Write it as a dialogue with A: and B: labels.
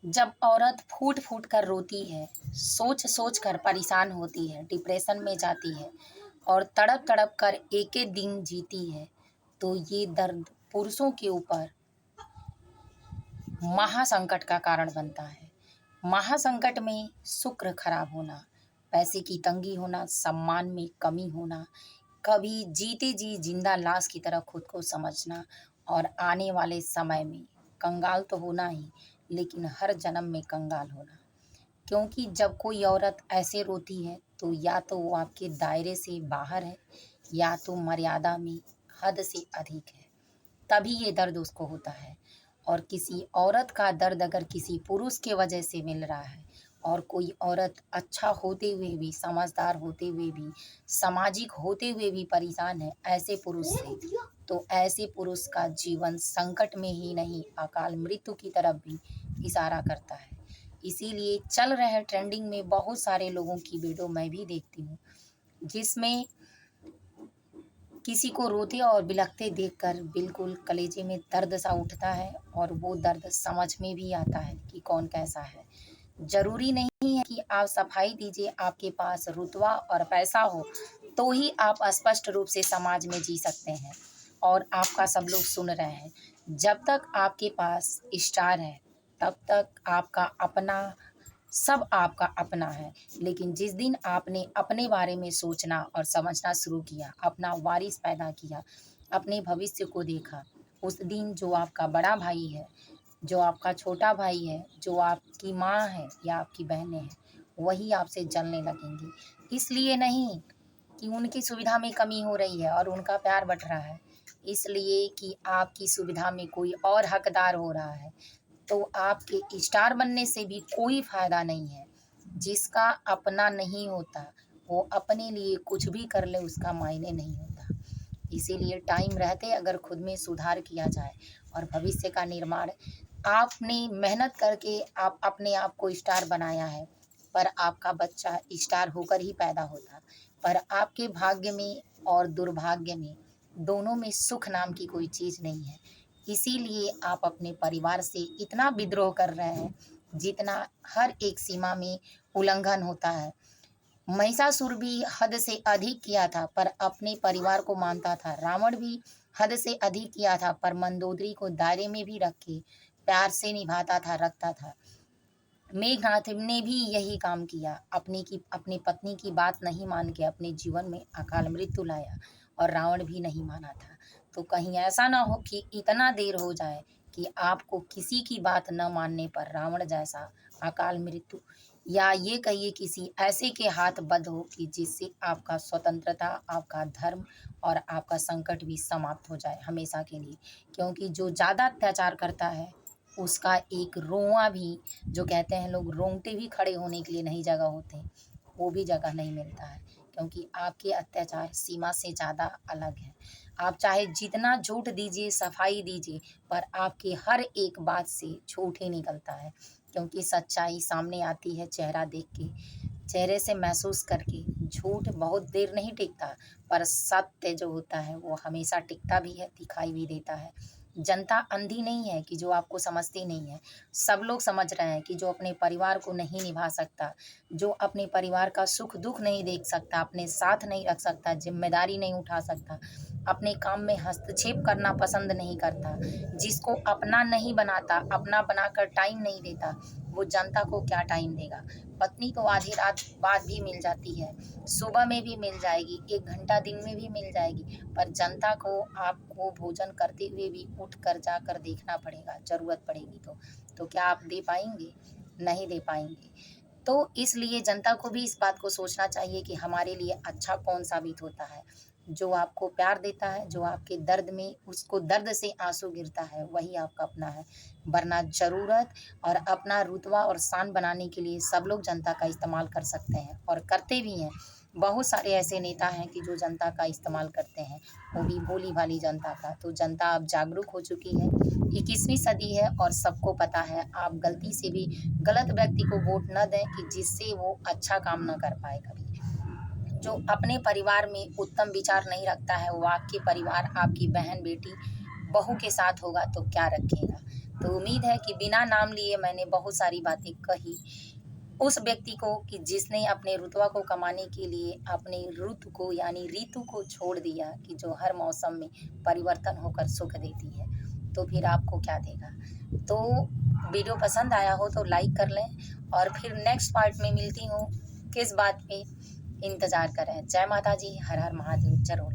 A: जब औरत फूट फूट कर रोती है, सोच सोच कर परेशान होती है, डिप्रेशन में जाती है और तड़प तड़प कर एक एक दिन जीती है, तो ये दर्द पुरुषों के ऊपर महासंकट का कारण बनता है। महासंकट में शुक्र खराब होना, पैसे की तंगी होना, सम्मान में कमी होना, कभी जीते जी जिंदा लाश की तरह खुद को समझना और आने वाले समय में कंगाल तो होना ही, लेकिन हर जन्म में कंगाल होना। क्योंकि जब कोई औरत ऐसे रोती है तो या तो वो आपके दायरे से बाहर है या तो मर्यादा में हद से अधिक है, तभी ये दर्द उसको होता है। और किसी औरत का दर्द अगर किसी पुरुष के वजह से मिल रहा है और कोई औरत अच्छा होते हुए भी, समझदार होते हुए भी, सामाजिक होते हुए भी परेशान है ऐसे पुरुष से, तो ऐसे पुरुष का जीवन संकट में ही नहीं, अकाल मृत्यु की तरफ भी इशारा करता है। इसीलिए चल रहे ट्रेंडिंग में बहुत सारे लोगों की वीडियो मैं भी देखती हूँ, जिसमें किसी को रोते और बिलखते देखकर बिल्कुल कलेजे में दर्द सा उठता है और वो दर्द समझ में भी आता है कि कौन कैसा है। ज़रूरी नहीं है कि आप सफाई दीजिए, आपके पास रुतबा और पैसा हो तो ही आप स्पष्ट रूप से समाज में जी सकते हैं और आपका सब लोग सुन रहे हैं। जब तक आपके पास स्टार है तब तक आपका अपना, सब आपका अपना है। लेकिन जिस दिन आपने अपने बारे में सोचना और समझना शुरू किया, अपना वारिस पैदा किया, अपने भविष्य को देखा, उस दिन जो आपका बड़ा भाई है, जो आपका छोटा भाई है, जो आपकी माँ है या आपकी बहनें हैं, वही आपसे जलने लगेंगी। इसलिए नहीं कि उनकी सुविधा में कमी हो रही है और उनका प्यार बँट रहा है, इसलिए कि आपकी सुविधा में कोई और हकदार हो रहा है। तो आपके स्टार बनने से भी कोई फ़ायदा नहीं है। जिसका अपना नहीं होता, वो अपने लिए कुछ भी कर ले उसका मायने नहीं होता। इसीलिए टाइम रहते अगर खुद में सुधार किया जाए और भविष्य का निर्माण, आपने मेहनत करके आप अपने आप को स्टार बनाया है, पर आपका बच्चा स्टार होकर ही पैदा होता। पर आपके भाग्य में और दुर्भाग्य में, दोनों में सुख नाम की कोई चीज़ नहीं है। इसीलिए आप अपने परिवार से इतना विद्रोह कर रहे हैं, जितना हर एक सीमा में उल्लंघन होता है। महिषासुर भी हद से अधिक किया था पर अपने परिवार को मानता था। रावण भी हद से अधिक किया था पर मंदोदरी को दायरे में भी रख के प्यार से निभाता था, रखता था। मेघनाथ ने भी यही काम किया, अपनी पत्नी की बात नहीं मान के अपने जीवन में अकाल मृत्यु लाया और रावण भी नहीं माना था। तो कहीं ऐसा ना हो कि इतना देर हो जाए कि आपको किसी की बात न मानने पर रावण जैसा अकाल मृत्यु, या ये कहिए किसी ऐसे के हाथ बंद हो कि जिससे आपका स्वतंत्रता, आपका धर्म और आपका संकट भी समाप्त हो जाए हमेशा के लिए। क्योंकि जो ज़्यादा अत्याचार करता है उसका एक रोंवा भी, जो कहते हैं लोग, रोंगटे भी खड़े होने के लिए नहीं जगह होते, वो भी जगह नहीं मिलता है। क्योंकि आपके अत्याचार सीमा से ज़्यादा अलग है। आप चाहे जितना झूठ दीजिए, सफाई दीजिए, पर आपकी हर एक बात से झूठ ही निकलता है। क्योंकि सच्चाई सामने आती है चेहरा देख के, चेहरे से महसूस करके। झूठ बहुत देर नहीं टिकता, पर सत्य जो होता है वो हमेशा टिकता भी है, दिखाई भी देता है। जनता अंधी नहीं है कि जो आपको समझती नहीं है। सब लोग समझ रहे हैं कि जो अपने परिवार को नहीं निभा सकता, जो अपने परिवार का सुख दुख नहीं देख सकता, अपने साथ नहीं रख सकता, जिम्मेदारी नहीं उठा सकता, अपने काम में हस्तक्षेप करना पसंद नहीं करता, जिसको अपना नहीं बनाता, अपना बनाकर टाइम नहीं देता, वो जनता को क्या टाइम देगा। पत्नी तो आधी रात बाद भी मिल जाती है, सुबह में भी मिल जाएगी, 1 घंटा दिन में भी मिल जाएगी, पर जनता को आपको भोजन करते हुए भी उठ कर जाकर देखना पड़ेगा, ज़रूरत पड़ेगी तो क्या आप दे पाएँगे? नहीं दे पाएँगे। तो इसलिए जनता को भी इस बात को सोचना चाहिए कि हमारे लिए अच्छा कौन साबित होता है। जो आपको प्यार देता है, जो आपके दर्द में उसको दर्द से आँसू गिरता है, वही आपका अपना है। वरना ज़रूरत और अपना रुतबा और शान बनाने के लिए सब लोग जनता का इस्तेमाल कर सकते हैं और करते भी हैं। बहुत सारे ऐसे नेता हैं कि जो जनता का इस्तेमाल करते हैं, वो भी भोली-भाली जनता का। तो जनता अब जागरूक हो चुकी है। 21वीं सदी है और सबको पता है, आप गलती से भी गलत व्यक्ति को वोट न दें कि जिससे वो अच्छा काम ना कर पाए कभी। जो अपने परिवार में उत्तम विचार नहीं रखता है, वो आपके परिवार, आपकी बहन, बेटी, बहू के साथ होगा तो क्या रखेगा। तो उम्मीद है कि बिना नाम लिए मैंने बहुत सारी बातें कही उस व्यक्ति को कि जिसने अपने रुतबा को कमाने के लिए अपने ऋतु को यानी ऋतु को छोड़ दिया कि जो हर मौसम में परिवर्तन होकर सुख देती है, तो फिर आपको क्या देगा। तो वीडियो पसंद आया हो तो लाइक कर लें और फिर नेक्स्ट पार्ट में मिलती हूँ। किस बात पे इंतज़ार करें। जय माता जी, हर हर महादेव। जरूर।